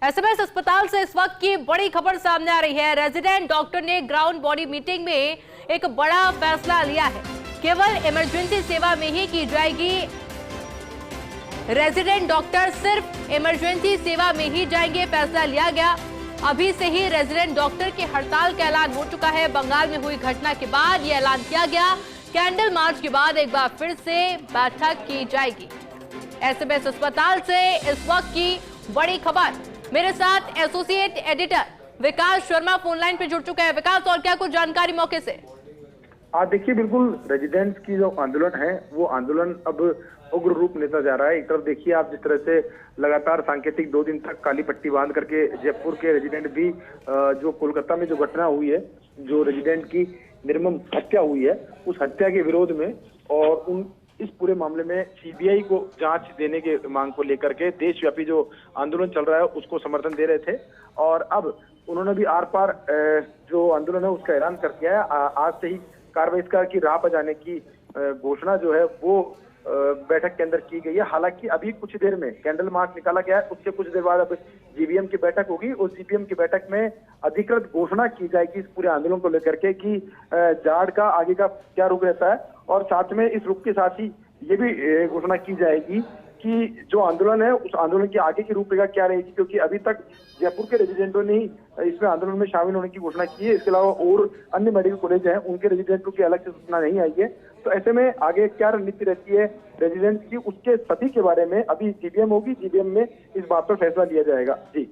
SMS अस्पताल से इस वक्त की बड़ी खबर सामने आ रही है। रेजिडेंट डॉक्टर ने ग्राउंड बॉडी मीटिंग में एक बड़ा फैसला लिया है। केवल इमरजेंसी सेवा में ही की जाएगी। रेजिडेंट डॉक्टर सिर्फ इमरजेंसी सेवा में ही जाएंगे, फैसला लिया गया। अभी से ही रेजिडेंट डॉक्टर की हड़ताल का ऐलान हो चुका है। बंगाल में हुई घटना के बाद यह ऐलान किया गया। कैंडल मार्च के बाद एक बार फिर से बैठक की जाएगी। एसएमएस अस्पताल से इस वक्त की बड़ी खबर। मेरे साथ एसोसिएट एडिटर विकास शर्मा फोन लाइन पे जुड़ चुके हैं। विकास, और क्या कुछ जानकारी मौके से? देखिए, बिल्कुल रेजिडेंट्स की जो आंदोलन है वो आंदोलन अब उग्र रूप लेता जा रहा है। एक तरफ देखिए आप, जिस तरह से लगातार सांकेतिक 2 दिन तक काली पट्टी बांध करके जयपुर के रेजिडेंट भी जो कोलकाता में जो घटना हुई है, जो रेजिडेंट की निर्मम हत्या हुई है, उस हत्या के विरोध में और इस पूरे मामले में सीबीआई को जांच देने के मांग को लेकर के देशव्यापी जो आंदोलन चल रहा है उसको समर्थन दे रहे थे। और अब उन्होंने भी आर पार जो आंदोलन है उसका ऐलान कर दिया है। आज से ही कार्रवाई की राह पर जाने की घोषणा जो है वो बैठक के अंदर की गई है। हालांकि अभी कुछ देर में कैंडल मार्च निकाला गया है, उससे कुछ देर बाद अब जीबीएम की बैठक होगी। उस जीबीएम की बैठक में अधिकृत घोषणा की जाएगी इस पूरे आंदोलन को लेकर के कि जाड़ का आगे का क्या रुख रहता है। और साथ में इस रुख के साथ ही ये भी घोषणा की जाएगी कि जो आंदोलन है उस आंदोलन की आगे की रूपरेखा क्या रहेगी, क्योंकि अभी तक जयपुर के रेजिडेंटों ने ही इसमें आंदोलन में शामिल होने की घोषणा की है। इसके अलावा और अन्य मेडिकल कॉलेज हैं, उनके रेजिडेंटों की अलग से सूचना नहीं आई है। तो ऐसे में आगे क्या रणनीति रहती है रेजिडेंट्स की, उसके सभी के बारे में अभी जीबीएम होगी। जीबीएम में इस बात पर फैसला लिया जाएगा। जी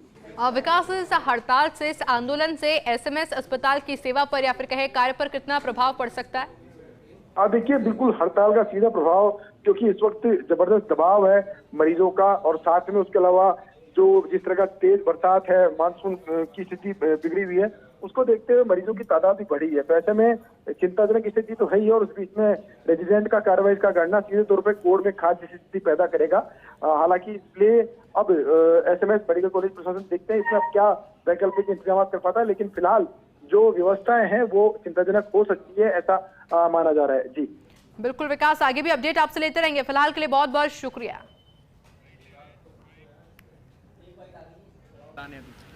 विकास, इस हड़ताल से, इस आंदोलन से एसएमएस अस्पताल की सेवा पर या फिर कहे कार्य पर कितना प्रभाव पड़ सकता है? देखिए, बिल्कुल हड़ताल का सीधा प्रभाव, क्योंकि इस वक्त जबरदस्त दबाव है मरीजों का। और साथ में उसके अलावा जो जिस तरह का तेज बरसात है, मानसून की स्थिति बिगड़ी हुई है, उसको देखते हुए मरीजों की तादाद भी बढ़ी है। तो ऐसे में चिंताजनक स्थिति तो है ही। और उस बीच में रेजिडेंट का कार्रवाई का गणना सीधे तौर पर कोर्ट में खास स्थिति पैदा करेगा। हालांकि इसलिए अब एसएमएस मेडिकल कॉलेज प्रशासन देखते हैं इसमें अब क्या वैकल्पिक इंतजाम कर पाता है। लेकिन फिलहाल जो व्यवस्थाएं हैं वो चिंताजनक हो सकती है, ऐसा माना जा रहा है। जी बिल्कुल विकास, आगे भी अपडेट आपसे लेते रहेंगे। फिलहाल के लिए बहुत बहुत शुक्रिया।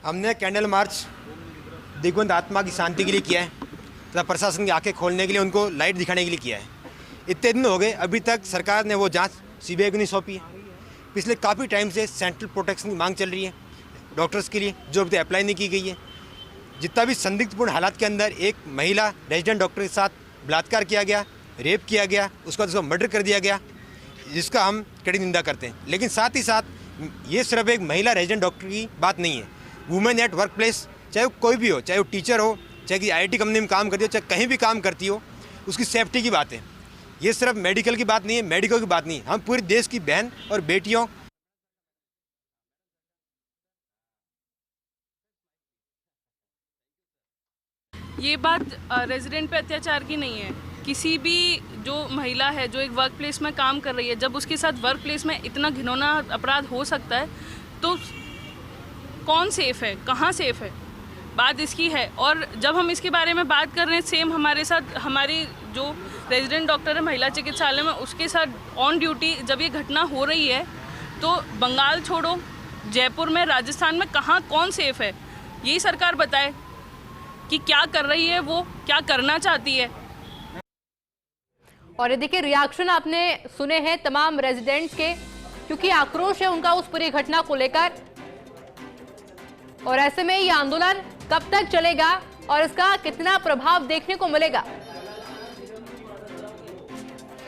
हमने कैंडल मार्च दिग्वंत आत्मा की शांति के लिए किया है तथा प्रशासन की आंखें खोलने के लिए, उनको लाइट दिखाने के लिए किया है। इतने दिन हो गए, अभी तक सरकार ने वो जांच सीबीआई को नहीं सौंपी है। पिछले काफ़ी टाइम से सेंट्रल प्रोटेक्शन की मांग चल रही है डॉक्टर्स के लिए, जो अभी तक अप्लाई नहीं की गई है। जितना भी संदिग्धपूर्ण हालात के अंदर एक महिला रेजिडेंट डॉक्टर के साथ बलात्कार किया गया, रेप किया गया, उसके बाद उसको मर्डर कर दिया गया, जिसका हम कड़ी निंदा करते हैं। लेकिन साथ ही साथ ये सिर्फ एक महिला रेजिडेंट डॉक्टर की बात नहीं है। वुमेन एट वर्क प्लेस, चाहे वो कोई भी हो, चाहे वो टीचर हो, चाहे कि आईटी कंपनी में काम करती हो, चाहे कहीं भी काम करती हो, उसकी सेफ्टी की बात है। ये सिर्फ मेडिकल की बात नहीं है, मेडिकल की बात नहीं है। हम पूरे देश की बहन और बेटियों ये बात रेजिडेंट पे अत्याचार की नहीं है। किसी भी जो महिला है जो एक वर्क प्लेस में काम कर रही है, जब उसके साथ वर्क प्लेस में इतना घिनौना अपराध हो सकता है तो कौन सेफ है, कहाँ सेफ है, बात इसकी है। और जब हम इसके बारे में बात कर रहे हैं, सेम हमारे साथ हमारी जो रेजिडेंट डॉक्टर है महिला चिकित्सालय में, उसके साथ ऑन ड्यूटी जब ये घटना हो रही है तो बंगाल छोड़ो, जयपुर में, राजस्थान में कहाँ कौन सेफ है, यही सरकार बताए कि क्या कर रही है, वो क्या करना चाहती है। और ये देखिए, रिएक्शन आपने सुने हैं तमाम रेजिडेंट्स के, क्योंकि आक्रोश है उनका उस पूरी घटना को लेकर। और ऐसे में ये आंदोलन कब तक चलेगा और इसका कितना प्रभाव देखने को मिलेगा।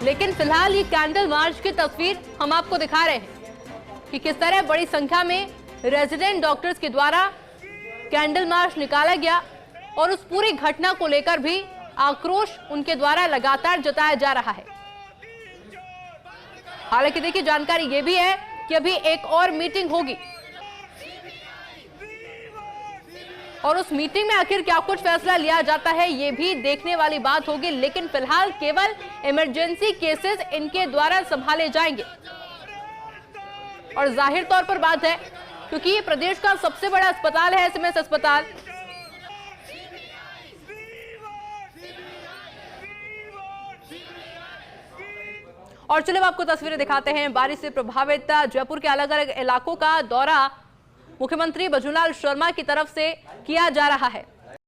लेकिन फिलहाल ये कैंडल मार्च की तस्वीर हम आपको दिखा रहे हैं कि किस तरह बड़ी संख्या में रेजिडेंट डॉक्टर्स के द्वारा कैंडल मार्च निकाला गया। और उस पूरी घटना को लेकर भी आक्रोश उनके द्वारा लगातार जताया जा रहा है। हालांकि देखिए, जानकारी यह भी है कि अभी एक और मीटिंग होगी और उस मीटिंग में आखिर क्या कुछ फैसला लिया जाता है ये भी देखने वाली बात होगी। लेकिन फिलहाल केवल इमरजेंसी केसेस इनके द्वारा संभाले जाएंगे। और जाहिर तौर पर बात है, क्योंकि ये प्रदेश का सबसे बड़ा अस्पताल है एसएमएस अस्पताल, और चलिए आपको तस्वीरें दिखाते हैं बारिश से प्रभावित जयपुर के अलग अलग इलाकों का दौरा मुख्यमंत्री बजूलाल शर्मा की तरफ से किया जा रहा है।